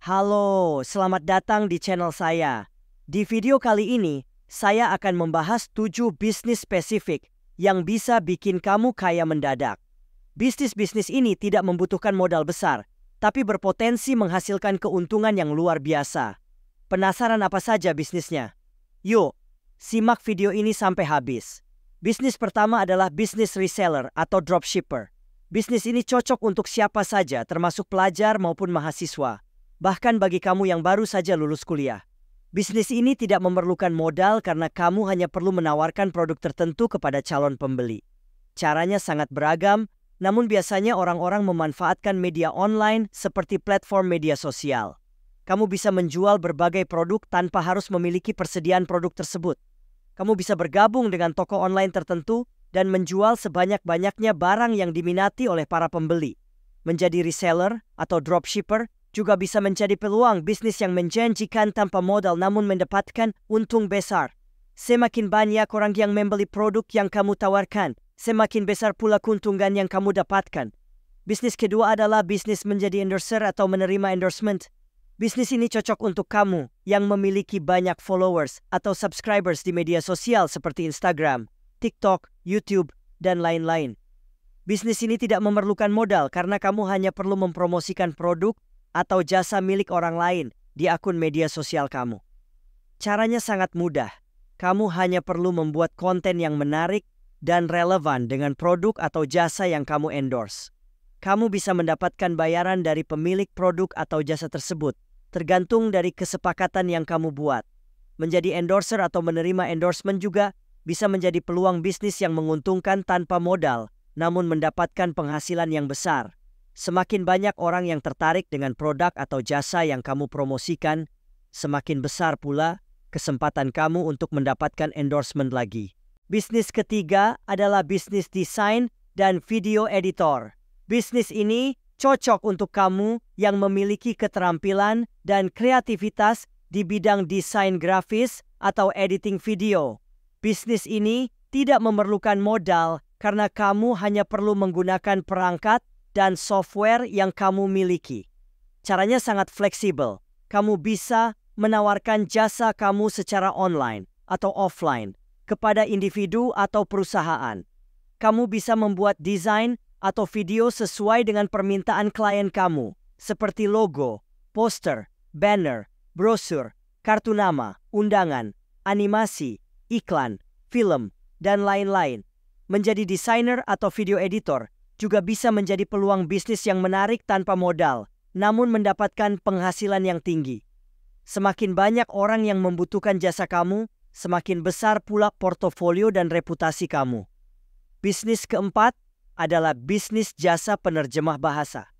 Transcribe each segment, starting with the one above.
Halo, selamat datang di channel saya. Di video kali ini, saya akan membahas 7 bisnis spesifik yang bisa bikin kamu kaya mendadak. Bisnis-bisnis ini tidak membutuhkan modal besar, tapi berpotensi menghasilkan keuntungan yang luar biasa. Penasaran apa saja bisnisnya? Yuk, simak video ini sampai habis. Bisnis pertama adalah bisnis reseller atau dropshipper. Bisnis ini cocok untuk siapa saja, termasuk pelajar maupun mahasiswa. Bahkan bagi kamu yang baru saja lulus kuliah. Bisnis ini tidak memerlukan modal karena kamu hanya perlu menawarkan produk tertentu kepada calon pembeli. Caranya sangat beragam, namun biasanya orang-orang memanfaatkan media online seperti platform media sosial. Kamu bisa menjual berbagai produk tanpa harus memiliki persediaan produk tersebut. Kamu bisa bergabung dengan toko online tertentu dan menjual sebanyak-banyaknya barang yang diminati oleh para pembeli. Menjadi reseller atau dropshipper juga bisa menjadi peluang bisnis yang menjanjikan tanpa modal namun mendapatkan untung besar. Semakin banyak orang yang membeli produk yang kamu tawarkan, semakin besar pula keuntungan yang kamu dapatkan. Bisnis kedua adalah bisnis menjadi endorser atau menerima endorsement. Bisnis ini cocok untuk kamu yang memiliki banyak followers atau subscribers di media sosial seperti Instagram, TikTok, YouTube, dan lain-lain. Bisnis ini tidak memerlukan modal karena kamu hanya perlu mempromosikan produk atau jasa milik orang lain di akun media sosial kamu. Caranya sangat mudah. Kamu hanya perlu membuat konten yang menarik dan relevan dengan produk atau jasa yang kamu endorse. Kamu bisa mendapatkan bayaran dari pemilik produk atau jasa tersebut, tergantung dari kesepakatan yang kamu buat. Menjadi endorser atau menerima endorsement juga bisa menjadi peluang bisnis yang menguntungkan tanpa modal, namun mendapatkan penghasilan yang besar. Semakin banyak orang yang tertarik dengan produk atau jasa yang kamu promosikan, semakin besar pula kesempatan kamu untuk mendapatkan endorsement lagi. Bisnis ketiga adalah bisnis desain dan video editor. Bisnis ini cocok untuk kamu yang memiliki keterampilan dan kreativitas di bidang desain grafis atau editing video. Bisnis ini tidak memerlukan modal karena kamu hanya perlu menggunakan perangkat dan software yang kamu miliki. Caranya sangat fleksibel. Kamu bisa menawarkan jasa kamu secara online atau offline kepada individu atau perusahaan. Kamu bisa membuat desain atau video sesuai dengan permintaan klien kamu, seperti logo, poster, banner, brosur, kartu nama, undangan, animasi, iklan, film, dan lain-lain. Menjadi desainer atau video editor juga bisa menjadi peluang bisnis yang menarik tanpa modal, namun mendapatkan penghasilan yang tinggi. Semakin banyak orang yang membutuhkan jasa kamu, semakin besar pula portofolio dan reputasi kamu. Bisnis keempat adalah bisnis jasa penerjemah bahasa.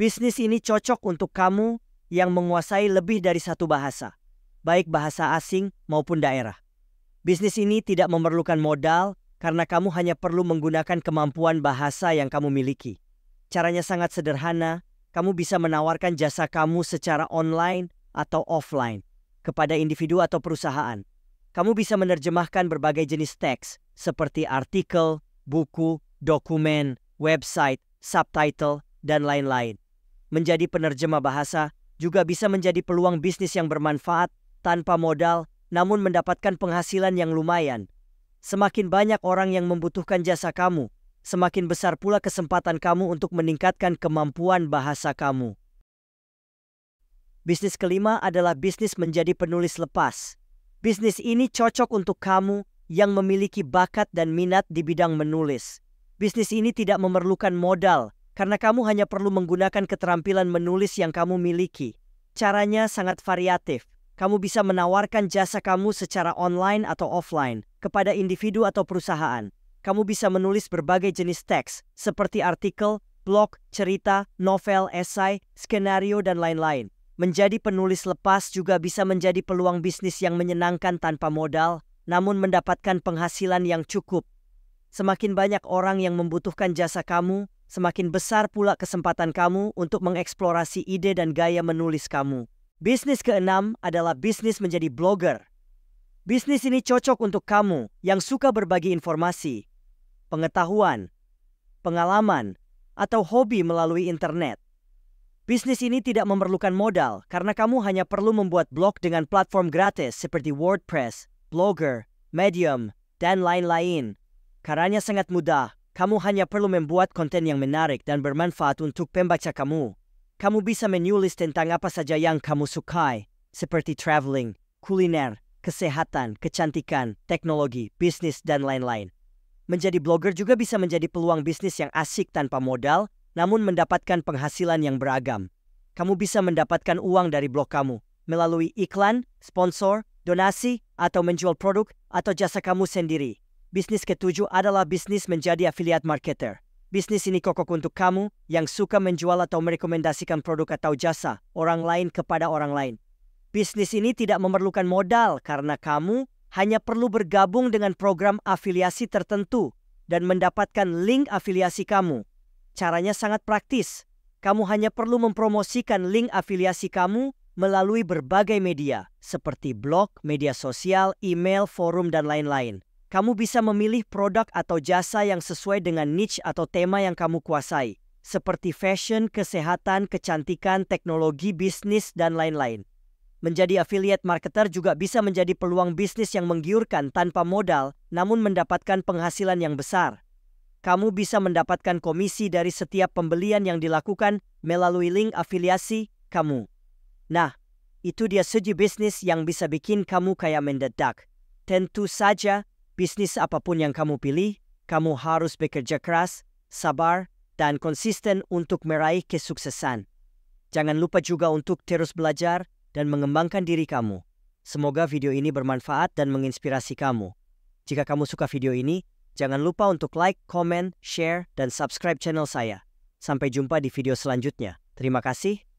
Bisnis ini cocok untuk kamu yang menguasai lebih dari satu bahasa, baik bahasa asing maupun daerah. Bisnis ini tidak memerlukan modal, karena kamu hanya perlu menggunakan kemampuan bahasa yang kamu miliki. Caranya sangat sederhana, kamu bisa menawarkan jasa kamu secara online atau offline kepada individu atau perusahaan. Kamu bisa menerjemahkan berbagai jenis teks, seperti artikel, buku, dokumen, website, subtitle, dan lain-lain. Menjadi penerjemah bahasa juga bisa menjadi peluang bisnis yang bermanfaat tanpa modal, namun mendapatkan penghasilan yang lumayan. Semakin banyak orang yang membutuhkan jasa kamu, semakin besar pula kesempatan kamu untuk meningkatkan kemampuan bahasa kamu. Bisnis kelima adalah bisnis menjadi penulis lepas. Bisnis ini cocok untuk kamu yang memiliki bakat dan minat di bidang menulis. Bisnis ini tidak memerlukan modal, karena kamu hanya perlu menggunakan keterampilan menulis yang kamu miliki. Caranya sangat variatif. Kamu bisa menawarkan jasa kamu secara online atau offline kepada individu atau perusahaan. Kamu bisa menulis berbagai jenis teks, seperti artikel, blog, cerita, novel, esai, skenario, dan lain-lain. Menjadi penulis lepas juga bisa menjadi peluang bisnis yang menyenangkan tanpa modal, namun mendapatkan penghasilan yang cukup. Semakin banyak orang yang membutuhkan jasa kamu, semakin besar pula kesempatan kamu untuk mengeksplorasi ide dan gaya menulis kamu. Bisnis keenam adalah bisnis menjadi blogger. Bisnis ini cocok untuk kamu yang suka berbagi informasi, pengetahuan, pengalaman, atau hobi melalui internet. Bisnis ini tidak memerlukan modal karena kamu hanya perlu membuat blog dengan platform gratis seperti WordPress, Blogger, Medium, dan lain-lain. Caranya sangat mudah. Kamu hanya perlu membuat konten yang menarik dan bermanfaat untuk pembaca kamu. Kamu bisa menulis tentang apa saja yang kamu sukai, seperti traveling, kuliner, kesehatan, kecantikan, teknologi, bisnis, dan lain-lain. Menjadi blogger juga bisa menjadi peluang bisnis yang asik tanpa modal, namun mendapatkan penghasilan yang beragam. Kamu bisa mendapatkan uang dari blog kamu melalui iklan, sponsor, donasi, atau menjual produk atau jasa kamu sendiri. Bisnis ketujuh adalah bisnis menjadi affiliate marketer. Bisnis ini cocok untuk kamu yang suka menjual atau merekomendasikan produk atau jasa orang lain kepada orang lain. Bisnis ini tidak memerlukan modal karena kamu hanya perlu bergabung dengan program afiliasi tertentu dan mendapatkan link afiliasi kamu. Caranya sangat praktis. Kamu hanya perlu mempromosikan link afiliasi kamu melalui berbagai media, seperti blog, media sosial, email, forum, dan lain-lain. Kamu bisa memilih produk atau jasa yang sesuai dengan niche atau tema yang kamu kuasai, seperti fashion, kesehatan, kecantikan, teknologi, bisnis, dan lain-lain. Menjadi affiliate marketer juga bisa menjadi peluang bisnis yang menggiurkan tanpa modal, namun mendapatkan penghasilan yang besar. Kamu bisa mendapatkan komisi dari setiap pembelian yang dilakukan melalui link afiliasi kamu. Nah, itu dia segi bisnis yang bisa bikin kamu kaya mendadak. Tentu saja, bisnis apapun yang kamu pilih, kamu harus bekerja keras, sabar, dan konsisten untuk meraih kesuksesan. Jangan lupa juga untuk terus belajar dan mengembangkan diri kamu. Semoga video ini bermanfaat dan menginspirasi kamu. Jika kamu suka video ini, jangan lupa untuk like, comment, share, dan subscribe channel saya. Sampai jumpa di video selanjutnya. Terima kasih.